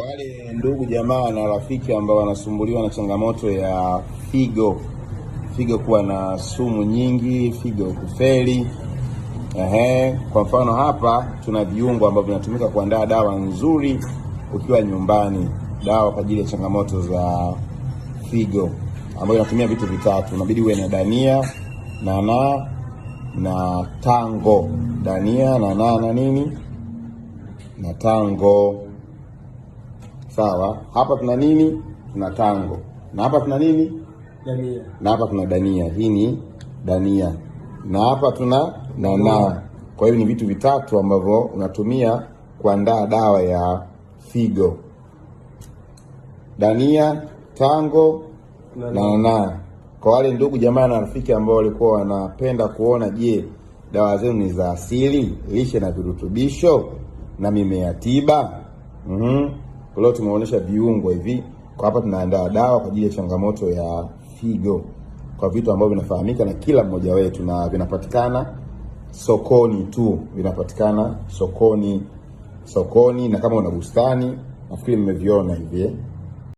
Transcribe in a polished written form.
wale ndugu jamaa na rafiki ambao wanasumbuliwa na changamoto ya figo kuwa na sumu nyingi, figo kufeli. Kwa mfano hapa tuna viungo ambavyo vinatumika kuandaa dawa nzuri ukiwa nyumbani, dawa kwa ajili ya changamoto za figo ambayo inatumia vitu vitatu. Inabidi uwe na dania, nana na tango. Dania, nana na nini? Na tango. Sawa, hapa tuna nini? Tuna tango. Na hapa tuna nini? Dania. Na hapa tuna dania. Hii ni dania. Na hapa tuna nana. Kwa hiyo ni vitu vitatu ambavyo unatumia kuandaa dawa ya figo. Dania, tango na nana. Kwa wale ndugu jamaa na rafiki ambao walikuwa wanapenda kuona je, dawa zenu ni za asili, lishe na virutubisho na mimea tiba. Leo tumeonyesha viungo hivi. Kwa hapa tunaandaa dawa kwa ajili ya changamoto ya figo, kwa vitu ambavyo vinafahamika na kila mmoja wetu na vinapatikana sokoni tu, vinapatikana sokoni na kama una bustani nafikiri mmeviona hivi